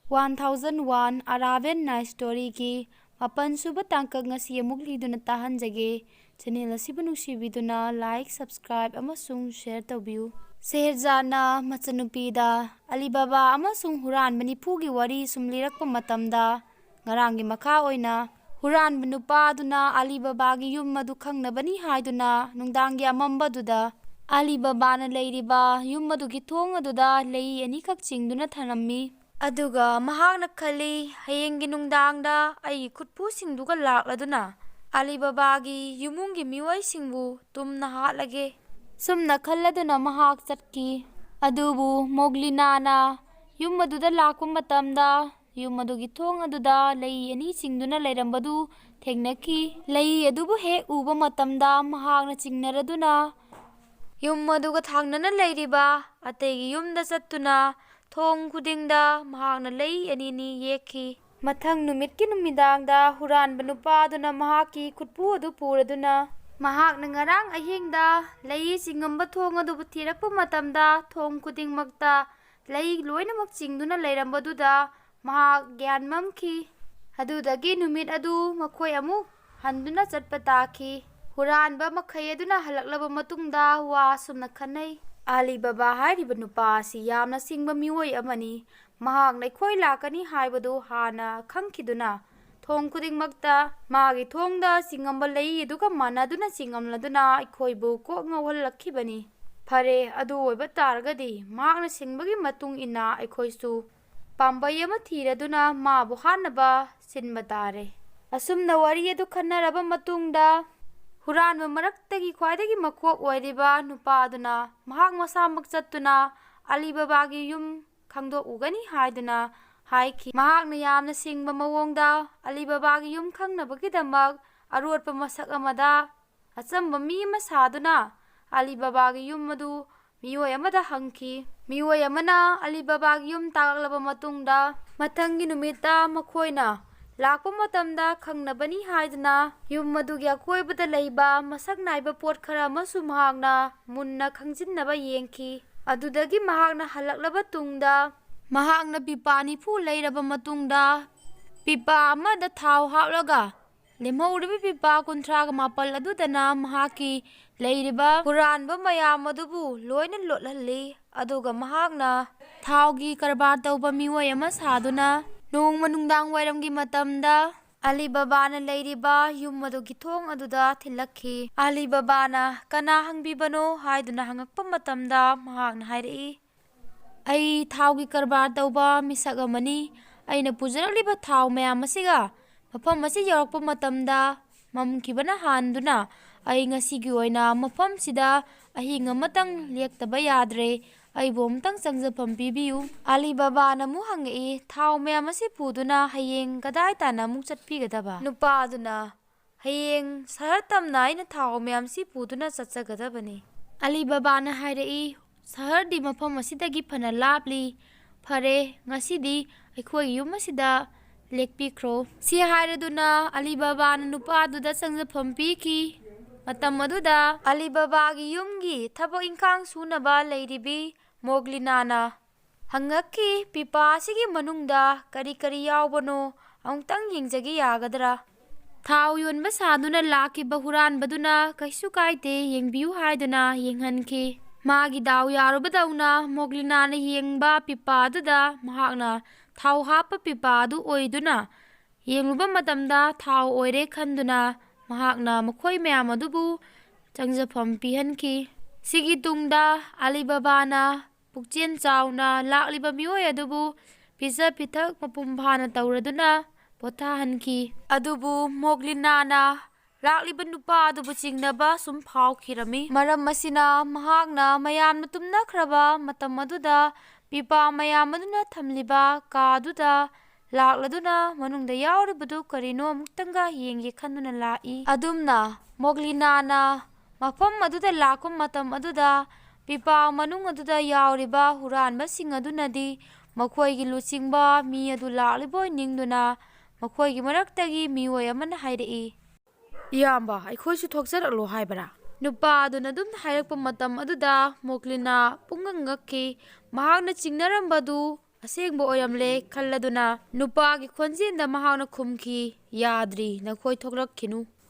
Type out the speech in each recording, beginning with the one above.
1001 Arabian Night Story ki mapan suba tangkak ngasi amuk liduna tahanjage. Channel asibu nuksibiduna like, subscribe amasung share tawbiu. Sheherezade machanupida Alibaba amasung huranba nipugi wari sumlirakpa matamda ngarangi makha oina huranba nupaduna Alibabagi yum madu khangnabani haiduna nungdangi amambaduda Alibabana leiriba yum madugi thong aduda lei anikak chingduna thanammi. Aduga mahakna khali hayengi nungdangda ai khutpu singduga lakladuna Alibabagi yumungi miwai singbu tumna hatlage sumna khalladuna mahak chatki. Adubu Moglinana yum maduda lakpa matamda yum madugi thong aduda lei ani chingduna leirambadu thengnaki. Lei adubu hek uba matamda mahakna chingnaraduna yum maduga thangnana leiriba ategi yumda chattuna thong khudingda mahakna lei anini yekhi. Mathang numitki numidangda huranba nupaduna mahaki khutpu adu puraduna mahakna ngarang ahingda lei chingamba thong adu thirakpa matamda thong khudingmakta lei loinamak chingduna leirambaduda mahak gyan mamki. Adudagi numit adu makhoi amuk handuna chatpa taki. Huranba makhai aduna halaklaba matungda wa sumna khanai Alibaba hairiba nupa si yamna singba miwoi amani mahak naikhoi lakani haibadu hana khangkiduna thong khudingmakta magi thongda singamba lei aduga manaduna singamladuna ikhoibu ko ngawhalakhibani. Phare adu oiba targadi mahakna singbagi matung ina ikhoisu pambai ama thiraduna mabu hanaba sinba tare. Asumna wari adu khanaraba matungda huranba maraktagi khwaidagi makok oiriba nupa aduna mahak masamak chattuna Alibabagi yum khangdok ugani haiduna haiki. Mahakna yamna singba mawongda Alibabagi yum khangnabagidamag arotpa masak amada achamba mi ama saduna Alibabagi yum madu miwoi amada hangki. Miwoi amana Alibabagi yum taklaba matungda mathangi numita makhoina lakpa matamda khangnabani haiduna yum madugi akoibada leiba masak naiba pot khara amasu mahakna munna khangjinnaba yengki. Adudagi mahakna halaklaba tungda mahakna pipa nifu leiraba matungda pipa amada thau haplaga lemhoriba pipa 38 adudana mahaki leiriba huranba mayam adubu loina lothalli. Aduga mahakna thaugi karbar tauba miwoi ama saduna nongma nungdang wairamgi matamda Alibabana leiriba yum madugi thong aduda thilakhi. Alibabana kana hangbibano haiduna hangakpa matamda mahakna hairei ai thaugi karbar tauba misak amani aina pujarakliba thau mayam asiga mafam asi yarakpa matamda mamkibana handuna ai ngasigi oina mafam sida ahing amatang lektaba yadre ai bomtang changjapam pibiu. Alibabana mu hangi thau mayam asi puduna hayeng kadai tana mu chatpigadaba nupa aduna hayeng saratamna aina thau mayam si puduna chatchagadabani. Alibabana hairei sahardi mafam asidagi phana lapli phare ngasidi aikhoi yum asida lekpikhro si hairaduna Alibabana nupa aduda changjapam piki. Matam aduda Alibabagi yumgi thabak ingkhang sunaba leiribi Moglinana hangakki pipa asigi manungda kari kari yawbano amutang yengjagi yagadra. Thau yonba saduna lakiba huranbaduna kaisu kaite yengbiu haiduna yenghanki. Magi daw yarubadauna Moglinana yengba pipa aduda mahakna thau hapa pipa adu oiduna yengluba matamda thau oire khanduna mahakna makhoi mayam adubu changjapam pihanki. Sigi tungda Alibabana pukchen chawna lakliba miwoi adubu pisa pithak mapumphana tauraduna pothahanki. Adubu Moglinana lakliba nupa adubu chingnaba sum phawkhirami. Maram asina mahakna mayamna tumnakhraba matam aduda pipa mayam aduna thamliba ka aduda lakladuna manungda yauribadu karino amuktanga yengge khanduna lai. Adumna Moglinana mafam aduda lakpa matam aduda pipa manung aduda yauriba huranba sing adunadi makhoigi luchingba mi adu lakliboi ningduna makhoigi maraktagi miwoi amana hairei iyamba aikhoisu thokjaraklo haibara. Nupa aduna dum hairakpa matam aduda Moglina pungangakki mahakna chingnarambadu ꯑꯁꯦꯡꯕ ꯑꯣꯏꯔꯝꯂꯦ ꯈꯜꯂꯗꯨꯅ ꯅꯨꯄꯥꯒꯤ ꯈꯣꯟꯖꯦꯜꯗ ꯃꯍꯥꯛꯅ ꯈꯨꯝꯈꯤ, ꯌꯥꯗ꯭ꯔꯤ, ꯅꯈꯣꯏ ꯊꯣꯛꯂꯛꯈꯤꯅꯨ꯫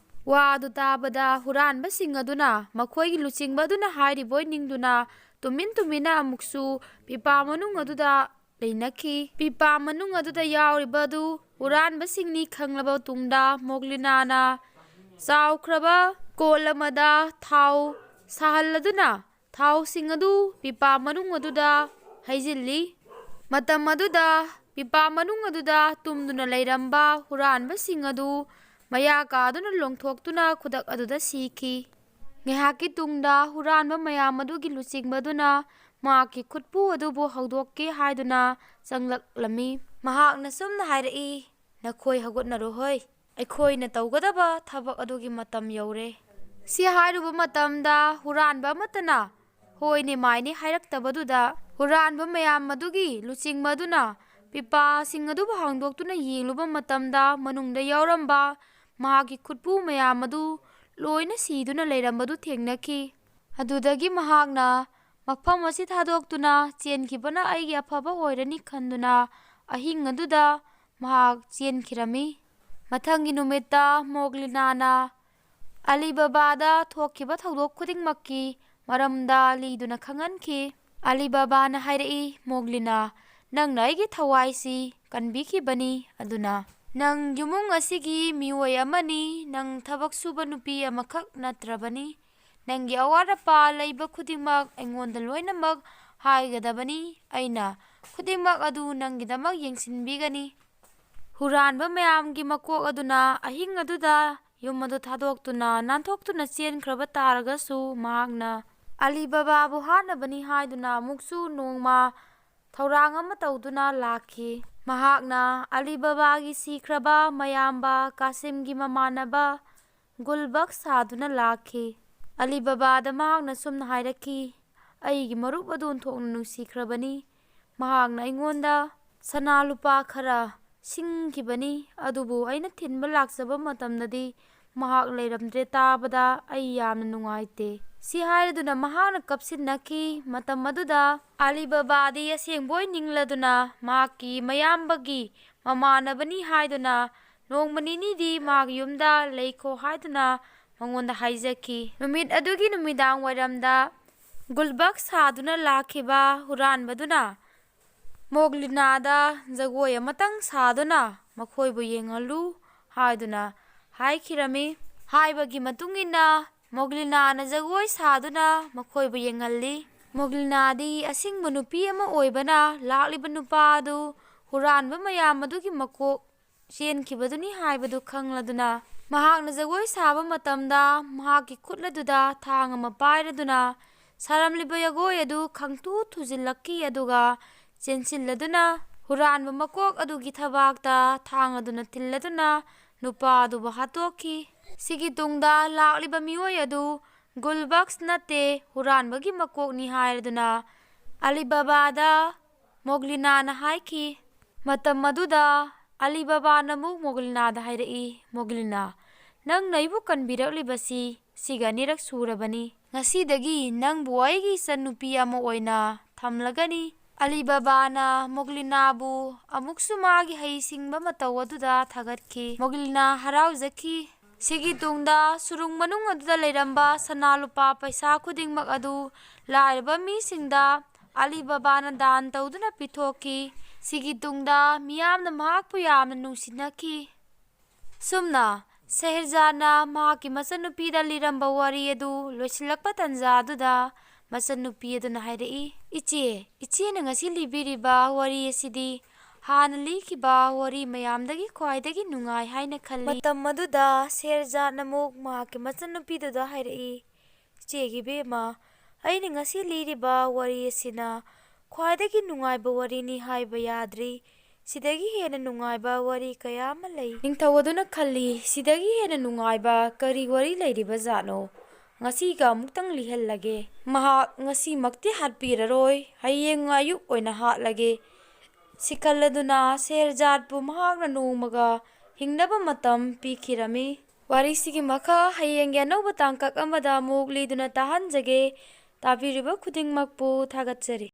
ꯋꯥ ꯑꯗꯨ ꯇꯥꯕꯗ ꯍꯨꯔꯥꯟꯕꯁꯤꯡ ꯑꯗꯨꯅ ꯃꯈꯣꯏꯒꯤ ꯂꯨꯆꯤꯡꯕ ꯑꯗꯨꯅ ꯍꯥꯏꯔꯤꯕꯣꯏ ꯅꯤꯡꯗꯨꯅ ꯇꯨꯃꯤꯟꯅ ꯑꯃꯨꯛꯁꯨ ꯄꯤꯄꯥ ꯃꯅꯨꯡ ꯑꯗꯨꯗ ꯂꯩꯅꯈꯤ꯫ ꯄꯤꯄꯥ ꯃꯅꯨꯡ ꯑꯗꯨꯗ ꯌꯥꯎꯔꯤꯕ ꯑꯗꯨ ꯍꯨꯔꯥꯟꯕꯁꯤꯡꯅꯤ ꯈꯪꯂꯕ ꯇꯨꯡꯗ ꯃꯣꯒꯂꯤꯅꯥꯅ ꯆꯥꯎꯈ꯭ꯔꯕ ꯀꯣꯜ ꯑꯃꯗ ꯊꯥꯎ ꯁꯥꯍꯜꯂꯗꯨꯅ ꯊꯥꯎꯁꯤꯡ ꯑꯗꯨ ꯄꯤꯄꯥ ꯃꯅꯨꯡ ꯑꯗꯨꯗ ꯍꯩꯖꯤꯜꯂꯤ꯫ ꯃꯇꯝ ꯑꯗꯨꯗ ꯄꯤꯄꯥ ꯃꯅꯨꯡ ꯑꯗꯨꯗ ꯇꯨꯝꯗꯨꯅ ꯂꯩꯔꯝꯕ ꯍꯨꯔꯥꯟꯕꯁꯤꯡ ꯑꯗꯨ ꯃꯌꯥ ꯀꯥꯗꯨꯅ ꯂꯣꯡꯊꯣꯛꯇꯨꯅ ꯈꯨꯗꯛ ꯑꯗꯨꯗ ꯁꯤꯈꯤ꯫ ꯉꯥꯏꯍꯥꯛꯀꯤ ꯇꯨꯡꯗ ꯍꯨꯔꯥꯟꯕ ꯃꯌꯥꯝ ꯑꯗꯨꯒꯤ ꯂꯨꯆꯤꯡꯕꯗꯨꯅ ꯃꯍꯥꯛꯀꯤ ꯈꯨꯠꯄꯨ ꯑꯗꯨꯕꯨ ꯍꯧꯗꯣꯛꯀꯦ ꯍꯥꯏꯗꯨꯅ ꯆꯪꯂꯛꯂꯝꯃꯤ꯫ ꯃꯍꯥꯛꯅ ꯁꯨꯝꯅ ꯍꯥꯏꯔꯛꯏ, ꯅꯈꯣꯏ ꯍꯧꯒꯠꯅꯔꯣꯍꯣꯏ, ꯑꯩꯈꯣꯏꯅ ꯇꯧꯒꯗꯕ ꯊꯕꯛ ꯑꯗꯨꯒꯤ ꯃꯇꯝ ꯌꯧꯔꯦ꯫ ꯁꯤ ꯍꯥꯏꯔꯨꯕ ꯃꯇꯝꯗ ꯍꯨꯔꯥꯟꯕ ꯑꯃꯠꯇꯅ ꯍꯣꯏꯅꯦ ꯃꯥꯏꯅꯦ ꯍꯥꯏꯔꯛꯇꯕꯗꯨꯗ ꯍꯨꯔꯥꯟꯕ ꯃꯌꯥꯝ ꯑꯗꯨꯒꯤ ꯂꯨꯆꯤꯡꯕ ꯑꯗꯨꯅ ꯄꯤꯄꯥꯁꯤꯡ ꯑꯗꯨꯕꯨ ꯍꯥꯡꯗꯣꯛꯇꯨꯅ ꯌꯦꯡꯂꯨꯕ ꯃꯇꯝꯗ ꯃꯅꯨꯡꯗ ꯌꯥꯎꯔꯝꯕ ꯃꯍꯥꯛꯀꯤ ꯈꯨꯠꯄꯨ ꯃꯌꯥꯝ ꯑꯗꯨ ꯂꯣꯏꯅ ꯁꯤꯗꯨꯅ ꯂꯩꯔꯝꯕꯗꯨ ꯊꯦꯡꯅꯈꯤ꯫ ꯑꯗꯨꯗꯒꯤ ꯃꯍꯥꯛꯅ ꯃꯐꯝ ꯑꯁꯤ ꯊꯥꯗꯣꯛꯇꯨꯅ ꯆꯦꯟꯈꯤꯕꯅ ꯑꯩꯒꯤ ꯑꯐꯕ ꯑꯣꯏꯔꯅꯤ ꯈꯟꯗꯨꯅ ꯑꯍꯤꯡ ꯑꯗꯨꯗ ꯃꯍꯥꯛ ꯆꯦꯟꯈꯤꯔꯝꯃꯤ꯫ ꯃꯊꯪꯒꯤ ꯅꯨꯃꯤꯠꯇ ꯃꯣꯒꯂꯤꯅꯥꯅ ꯑꯂꯤꯕꯥꯕꯥꯗ ꯊꯣꯛꯈꯤꯕ ꯊꯧꯗꯣꯛ ꯈꯨꯗꯤꯡꯃꯛꯀꯤ ꯃꯔꯝꯗ ꯂꯤꯗꯨꯅ ꯈꯪꯍꯟꯈꯤ꯫ ꯑꯂꯤꯕꯥꯕꯥꯅ ꯍꯥꯏꯔꯛꯏ, ꯃꯣꯒꯂꯤꯅꯥ, ꯅꯪꯅ ꯑꯩꯒꯤ ꯊꯋꯥꯏꯁꯤ ꯀꯟꯕꯤꯈꯤꯕꯅꯤ, ꯑꯗꯨꯅ ꯅꯪ ꯏꯃꯨꯡ ꯑꯁꯤꯒꯤ ꯃꯤꯑꯣꯏ ꯑꯃꯅꯤ, ꯅꯪ ꯊꯕꯛ ꯁꯨꯕ ꯅꯨꯄꯤ ꯑꯃꯈꯛ ꯅꯠꯇ꯭ꯔꯕꯅꯤ꯫ ꯅꯪꯒꯤ ꯑꯋꯥꯠ ꯑꯄꯥ ꯂꯩꯕ ꯈꯨꯗꯤꯡꯃꯛ ꯑꯩꯉꯣꯟꯗ ꯂꯣꯏꯅꯃꯛ ꯍꯥꯏꯒꯗꯕꯅꯤ, ꯑꯩꯅ ꯈꯨꯗꯤꯡꯃꯛ ꯑꯗꯨ ꯅꯪꯒꯤꯗꯃꯛ ꯌꯦꯡꯁꯤꯟꯕꯤꯒꯅꯤ꯫ ꯍꯨꯔꯥꯟꯕ ꯃꯌꯥꯝꯒꯤ ꯃꯀꯣꯛ ꯑꯗꯨꯅ ꯑꯍꯤꯡ ꯑꯗꯨꯗ ꯌꯨꯝ ꯑꯗꯨ ꯊꯥꯗꯣꯛꯇꯨꯅ ꯅꯥꯟꯊꯣꯛꯇꯨꯅ ꯆꯦꯟꯈ꯭ꯔꯕ ꯇꯥꯔꯒꯁꯨ ꯃꯍꯥꯛꯅ ꯑꯂꯤꯕꯥꯕꯥꯕꯨ ꯍꯥꯠꯅꯕꯅꯤ ꯍꯥꯏꯗꯨꯅ ꯑꯃꯨꯛꯁꯨ ꯅꯣꯡꯃ ꯊꯧꯔꯥꯡ ꯑꯃ ꯇꯧꯗꯨꯅ ꯂꯥꯛꯈꯤ꯫ ꯃꯍꯥꯛꯅ ꯑꯂꯤꯕꯥꯕꯥꯒꯤ ꯁꯤꯈ꯭ꯔꯕ ꯃꯌꯥꯝꯕ ꯀꯥꯁꯤꯝꯒꯤ ꯃꯃꯥꯟꯅꯕ ꯒꯨꯜꯕꯛ ꯁꯥꯗꯨꯅ ꯂꯥꯛꯈꯤ꯫ ꯑꯂꯤꯕꯥꯕꯥꯗ ꯃꯍꯥꯛꯅ ꯁꯨꯝꯅ ꯍꯥꯏꯔꯛꯈꯤ, ꯑꯩꯒꯤ ꯃꯔꯨꯞ ꯑꯗꯨ ꯑꯣꯟꯊꯣꯛꯅ ꯅꯨꯡꯁꯤꯈ꯭ꯔꯕꯅꯤ꯫ ꯃꯍꯥꯛꯅ ꯑꯩꯉꯣꯟꯗ ꯁꯅꯥ ꯂꯨꯄꯥ ꯈꯔ ꯁꯤꯡꯈꯤꯕꯅꯤ, ꯑꯗꯨꯕꯨ ꯑꯩꯅ ꯊꯤꯟꯕ ꯂꯥꯛꯆꯕ ꯃꯇꯝꯗꯗꯤ ꯃꯍꯥꯛ ꯂꯩꯔꯝꯗ꯭ꯔꯦ ꯇꯥꯕꯗ ꯑꯩ ꯌꯥꯝꯅ ꯅꯨꯡꯉꯥꯏꯇꯦ꯫ ꯁꯤ ꯍꯥꯏꯔꯗꯨꯅ ꯃꯍꯥꯛꯅ ꯀꯞꯁꯤꯟꯅꯈꯤ꯫ ꯃꯇꯝ ꯑꯗꯨꯗ ꯑꯂꯤꯕꯥꯕꯥꯗꯤ ꯑꯁꯦꯡꯕꯣꯏ ꯅꯤꯡꯂꯗꯨꯅ ꯃꯍꯥꯛꯀꯤ ꯃꯌꯥꯝꯕꯒꯤ ꯃꯃꯥꯟꯅꯕꯅꯤ ꯍꯥꯏꯗꯨꯅ ꯅꯣꯡꯃ ꯅꯤꯅꯤꯗꯤ ꯃꯍꯥꯛꯀꯤ ꯌꯨꯝꯗ ꯂꯩꯈꯣ ꯍꯥꯏꯗꯨꯅ ꯃꯉꯣꯟꯗ ꯍꯥꯏꯖꯈꯤ꯫ ꯅꯨꯃꯤꯠ ꯑꯗꯨꯒꯤ ꯅꯨꯃꯤꯗꯥꯡ ꯋꯥꯏꯔꯝꯗ ꯒꯨꯜꯕꯛ ꯁꯥꯗꯨꯅ ꯂꯥꯛꯈꯤꯕ ꯍꯨꯔꯥꯟꯕꯗꯨꯅ ꯃꯣꯒꯂꯤꯅꯥꯗ ꯖꯒꯣꯏ ꯑꯃꯇꯪ ꯁꯥꯗꯨꯅ ꯃꯈꯣꯏꯕꯨ ꯌꯦꯡꯍꯜꯂꯨ ꯍꯥꯏꯗꯨꯅ ꯍꯥꯏꯈꯤꯔꯝꯃꯤ꯫ ꯍꯥꯏꯕꯒꯤ ꯃꯇꯨꯡ ꯏꯟꯅ ꯃꯣꯒꯂꯤꯅꯥꯅ ꯖꯒꯣꯏ ꯁꯥꯗꯨꯅ ꯃꯈꯣꯏꯕꯨ ꯌꯦꯡꯍꯜꯂꯤ꯫ ꯃꯣꯒꯂꯤꯅꯥꯗꯤ ꯑꯁꯤꯡꯕ ꯅꯨꯄꯤ ꯑꯃ ꯑꯣꯏꯕꯅ ꯂꯥꯛꯂꯤꯕ ꯅꯨꯄꯥ ꯑꯗꯨ ꯍꯨꯔꯥꯟꯕ ꯃꯌꯥꯝ ꯑꯗꯨꯒꯤ ꯃꯀꯣꯛ ꯆꯦꯟꯈꯤꯕꯗꯨꯅꯤ ꯍꯥꯏꯕꯗꯨ ꯈꯪꯂꯗꯨꯅ ꯃꯍꯥꯛꯅ ꯖꯒꯣꯏ ꯁꯥꯕ ꯃꯇꯝꯗ ꯃꯍꯥꯛꯀꯤ ꯈꯨꯠ ꯑꯗꯨꯗ ꯊꯥꯡ ꯑꯃ ꯄꯥꯏꯔꯗꯨꯅ ꯁꯥꯔꯝꯂꯤꯕ ꯖꯒꯣꯏ ꯑꯗꯨ ꯈꯪꯊꯨ ꯊꯨꯖꯤꯜꯂꯛꯈꯤ, ꯑꯗꯨꯒ ꯆꯦꯟꯁꯤꯜꯂꯗꯨꯅ ꯍꯨꯔꯥꯟꯕ ꯃꯀꯣꯛ ꯑꯗꯨꯒꯤ ꯊꯕꯥꯛꯇ ꯊꯥꯡ ꯑꯗꯨꯅ ꯊꯤꯜꯂꯗꯨꯅ ꯅꯨꯄꯥ ꯑꯗꯨꯕꯨ ꯍꯥꯠꯇꯣꯛꯈꯤ꯫ ꯁꯤꯒꯤ ꯇꯨꯡꯗ ꯂꯥꯛꯂꯤꯕ ꯃꯤꯑꯣꯏ ꯑꯗꯨ ꯒꯨꯜꯕꯛꯁ ꯅꯠꯇꯦ, ꯍꯨꯔꯥꯟꯕꯒꯤ ꯃꯀꯣꯛꯅꯤ ꯍꯥꯏꯔꯗꯨꯅ ꯑꯂꯤꯕꯥꯕꯥꯗ ꯃꯣꯒꯂꯤꯅꯥꯅ ꯍꯥꯏꯈꯤ꯫ ꯃꯇꯝ ꯑꯗꯨꯗ ꯑꯂꯤꯕꯥꯕꯥꯅ ꯑꯃꯨꯛ ꯃꯣꯒꯂꯤꯅꯥꯗ ꯍꯥꯏꯔꯛꯏ, ꯃꯣꯒꯂꯤꯅꯥ, ꯅꯪꯅ ꯑꯩꯕꯨ ꯀꯟꯕꯤꯔꯛꯂꯤꯕꯁꯤ ꯁꯤꯒ ꯑꯅꯤꯔꯛ ꯁꯨꯔꯕꯅꯤ꯫ ꯉꯁꯤꯗꯒꯤ ꯅꯪꯕꯨ ꯑꯩꯒꯤ ꯏꯆꯟꯅꯨꯄꯤ ꯑꯃ ꯑꯣꯏꯅ ꯊꯝꯂꯒꯅꯤ꯫ ꯑꯂꯤꯕꯥꯕꯥꯅ ꯃꯣꯒꯂꯤꯅꯥꯕꯨ ꯑꯃꯨꯛꯁꯨ ꯃꯥꯒꯤ ꯍꯩꯁꯤꯡꯕ ꯃꯇꯧ ꯑꯗꯨꯗ ꯊꯥꯒꯠꯈꯤ꯫ ꯃꯣꯒꯂꯤꯅꯥ ꯍꯔꯥꯎꯖꯈꯤ꯫ ꯁꯤꯒꯤ ꯇꯨꯡꯗ ꯁꯨꯔꯨꯡ ꯃꯅꯨꯡ ꯑꯗꯨꯗ ꯂꯩꯔꯝꯕ ꯁꯅꯥ ꯂꯨꯄꯥ ꯄꯩꯁꯥ ꯈꯨꯗꯤꯡꯃꯛ ꯑꯗꯨ ꯂꯥꯏꯔꯕ ꯃꯤꯁꯤꯡꯗ ꯑꯂꯤꯕꯥꯕꯥꯅ ꯗꯥꯟ ꯇꯧꯗꯨꯅ ꯄꯤꯊꯣꯛꯈꯤ꯫ ꯁꯤꯒꯤ ꯇꯨꯡꯗ ꯃꯤꯌꯥꯝꯅ ꯃꯍꯥꯛꯄꯨ ꯌꯥꯝꯅ ꯅꯨꯡꯁꯤꯅꯈꯤ꯫ ꯁꯨꯝꯅ ꯁꯦꯍꯔꯖꯥꯗꯅ ꯃꯍꯥꯛꯀꯤ ꯃꯆꯟꯅꯨꯄꯤꯗ ꯂꯤꯔꯝꯕ ꯋꯥꯔꯤ ꯑꯗꯨ ꯂꯣꯏꯁꯤꯜꯂꯛꯄ ꯇꯥꯟꯖꯥ ꯑꯗꯨꯗ ꯃꯆꯟꯅꯨꯄꯤ ꯑꯗꯨꯅ ꯍꯥꯏꯔꯛꯏ, ꯏꯆꯦꯅ ꯉꯁꯤ ꯂꯤꯕꯤꯔꯤꯕ ꯋꯥꯔꯤ ꯑꯁꯤꯗꯤ ꯍꯥꯟꯅ ꯂꯤꯈꯤꯕ ꯋꯥꯔꯤ ꯃꯌꯥꯝꯗꯒꯤ ꯈ꯭ꯋꯥꯏꯗꯒꯤ ꯅꯨꯡꯉꯥꯏ ꯍꯥꯏꯅ ꯈꯜꯂꯤ꯫ ꯃꯇꯝ ꯑꯗꯨꯗ ꯁꯦꯍꯔꯖꯥꯗꯅ ꯑꯃꯨꯛ ꯃꯍꯥꯛꯀꯤ ꯃꯆꯟꯅꯨꯄꯤꯗꯨꯗ ꯍꯥꯏꯔꯛꯏ, ꯏꯆꯦꯒꯤ ꯏꯕꯦꯝꯃ, ꯑꯩꯅ ꯉꯁꯤ ꯂꯤꯔꯤꯕ ꯋꯥꯔꯤ ꯑꯁꯤꯅ ꯈ꯭ꯋꯥꯏꯗꯒꯤ ꯅꯨꯡꯉꯥꯏꯕ ꯋꯥꯔꯤꯅꯤ ꯍꯥꯏꯕ ꯌꯥꯗ꯭ꯔꯤ꯫ ꯁꯤꯗꯒꯤ ꯍꯦꯟꯅ ꯅꯨꯡꯉꯥꯏꯕ ꯋꯥꯔꯤ ꯀꯌꯥ ꯑꯃ ꯂꯩ꯫ ꯅꯤꯡꯊꯧ ꯑꯗꯨꯅ ꯈꯜꯂꯤ, ꯁꯤꯗꯒꯤ ꯍꯦꯟꯅ ꯅꯨꯡꯉꯥꯏꯕ ꯀꯔꯤ ꯋꯥꯔꯤ ꯂꯩꯔꯤꯕ ꯖꯥꯠꯅꯣ? ꯉꯁꯤꯒ ꯑꯃꯨꯛꯇꯪ ꯂꯤꯍꯜꯂꯒꯦ꯫ ꯃꯍꯥꯛ ꯉꯁꯤꯃꯛꯇꯤ ꯍꯥꯠꯄꯤꯔꯔꯣꯏ, ꯍꯌꯦꯡ ꯑꯌꯨꯛ ꯑꯣꯏꯅ ꯍꯥꯠꯂꯒꯦ꯫ ꯁꯤ ꯈꯜꯂꯗꯨꯅ ꯁꯦꯍꯔꯖꯥꯗꯄꯨ ꯃꯍꯥꯛꯅ ꯅꯣꯡꯃꯒ ꯍꯤꯡꯅꯕ ꯃꯇꯝ ꯄꯤꯈꯤꯔꯝꯃꯤ꯫ ꯋꯥꯔꯤꯁꯤꯒꯤ ꯃꯈꯥ ꯍꯌꯦꯡꯒꯤ ꯑꯅꯧꯕ ꯇꯥꯡꯀꯛ ꯑꯃꯗ ꯑꯃꯨꯛ ꯂꯤꯗꯨꯅ ꯇꯥꯍꯟꯖꯒꯦ꯫ ꯇꯥꯕꯤꯔꯤꯕ ꯈꯨꯗꯤꯡꯃꯛꯄꯨ ꯊꯥꯒꯠꯆꯔꯤ꯫